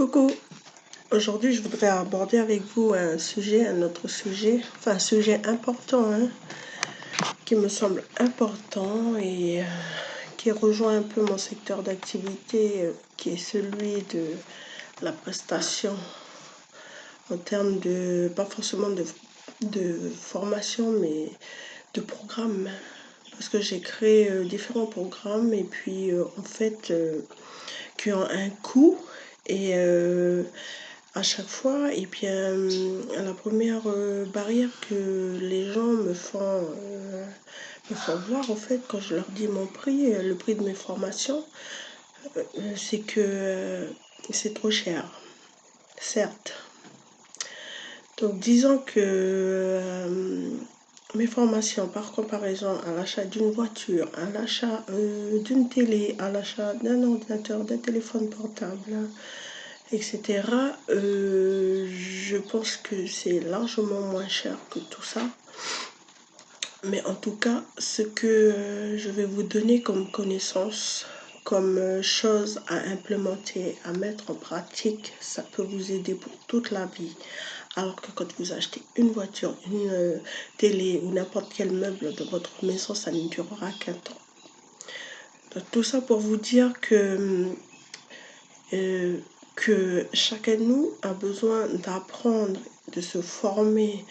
Coucou, aujourd'hui je voudrais aborder avec vous un autre sujet, enfin un sujet important, qui me semble important et qui rejoint un peu mon secteur d'activité, qui est celui de la prestation en termes de, pas forcément de formation, mais de programme. Parce que j'ai créé différents programmes et puis en fait qui ont un coût et à chaque fois, et bien, la première barrière que les gens me font voir, en fait, quand je leur dis mon prix, le prix de mes formations, c'est que c'est trop cher, certes. Donc, disons que mes formations, par comparaison à l'achat d'une voiture, à l'achat d'une télé, à l'achat d'un ordinateur, d'un téléphone portable, etc. Je pense que c'est largement moins cher que tout ça. Mais en tout cas, ce que je vais vous donner comme connaissance, comme chose à implémenter, à mettre en pratique, ça peut vous aider pour toute la vie. Alors que quand vous achetez une voiture, une télé ou n'importe quel meuble de votre maison, ça ne durera qu'un temps. Donc, tout ça pour vous dire que chacun de nous a besoin d'apprendre, de se former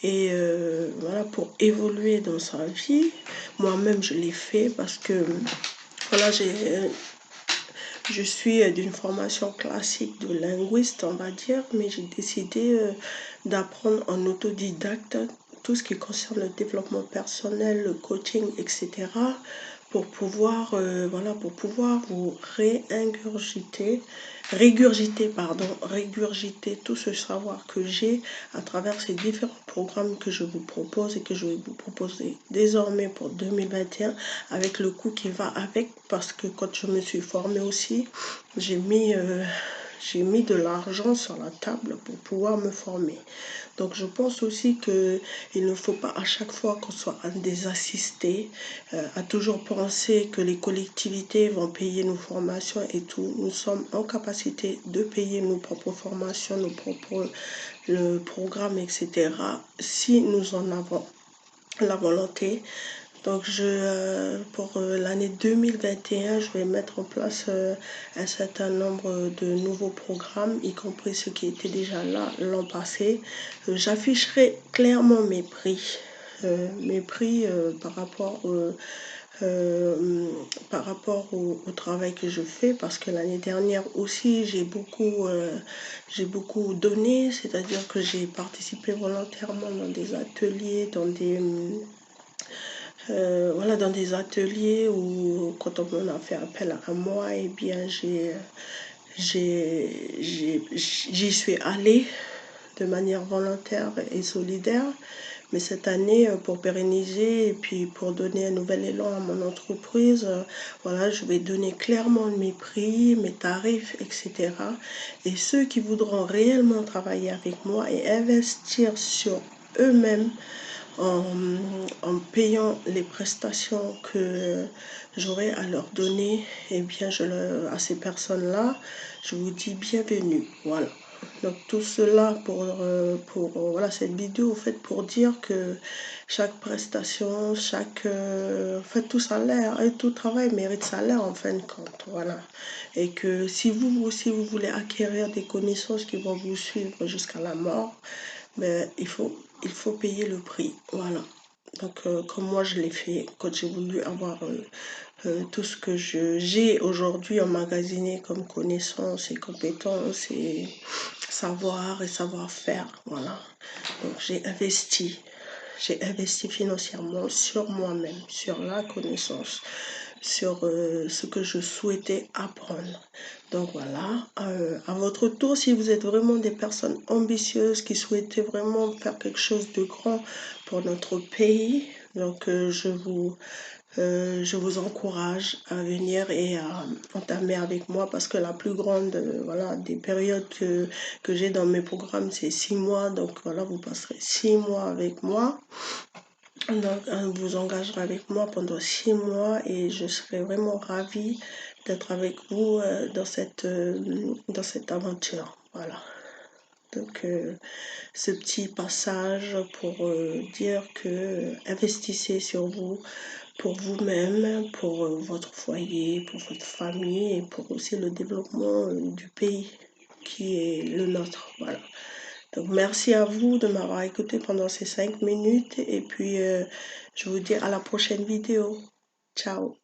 et voilà, pour évoluer dans sa vie. Moi-même, je l'ai fait parce que voilà, je suis d'une formation classique de linguiste, on va dire, mais j'ai décidé d'apprendre en autodidacte tout ce qui concerne le développement personnel, le coaching, etc. Voilà, pour pouvoir vous régurgiter tout ce savoir que j'ai à travers ces différents programmes que je vous propose et que je vais vous proposer désormais pour 2021 avec le coût qui va avec, parce que quand je me suis formée aussi, j'ai mis de l'argent sur la table pour pouvoir me former. Donc je pense aussi qu'il ne faut pas à chaque fois qu'on soit des assistés, à toujours penser que les collectivités vont payer nos formations et tout. Nous sommes en capacité de payer nos propres formations, nos propres programmes, etc. si nous en avons la volonté. Donc pour l'année 2021, je vais mettre en place un certain nombre de nouveaux programmes, y compris ceux qui étaient déjà là l'an passé. J'afficherai clairement mes prix. Par rapport au travail que je fais, parce que l'année dernière aussi j'ai beaucoup donné, c'est-à-dire que j'ai participé volontairement dans des ateliers, dans des ateliers où quand on a fait appel à moi, et bien j'y suis allée de manière volontaire et solidaire. Mais cette année, pour pérenniser et puis pour donner un nouvel élan à mon entreprise, voilà, je vais donner clairement mes prix, mes tarifs, etc. Et ceux qui voudront réellement travailler avec moi et investir sur eux-mêmes en payant les prestations que j'aurai à leur donner, et bien à ces personnes-là, je vous dis bienvenue. Voilà. Donc tout cela voilà, cette vidéo en fait pour dire que chaque prestation, en fait tout salaire et tout travail mérite salaire en fin de compte. Voilà. Et que si vous aussi vous voulez acquérir des connaissances qui vont vous suivre jusqu'à la mort, ben, il faut payer le prix. Voilà. Donc, comme moi je l'ai fait quand j'ai voulu avoir tout ce que j'ai aujourd'hui emmagasiné comme connaissances et compétences et savoir et savoir-faire. Voilà. Donc, j'ai investi financièrement sur moi-même, sur la connaissance, sur ce que je souhaitais apprendre. Donc voilà, à votre tour, si vous êtes vraiment des personnes ambitieuses qui souhaitez vraiment faire quelque chose de grand pour notre pays, donc je vous encourage à venir et à entamer avec moi, parce que la plus grande voilà, des périodes que j'ai dans mes programmes, c'est 6 mois. Donc voilà, vous passerez 6 mois avec moi. Donc, vous engagerez avec moi pendant 6 mois et je serai vraiment ravie d'être avec vous dans cette aventure. Voilà. Donc, ce petit passage pour dire que investissez sur vous, pour vous-même, pour votre foyer, pour votre famille et pour aussi le développement du pays qui est le nôtre. Voilà. Donc, merci à vous de m'avoir écouté pendant ces 5 minutes et puis je vous dis à la prochaine vidéo. Ciao.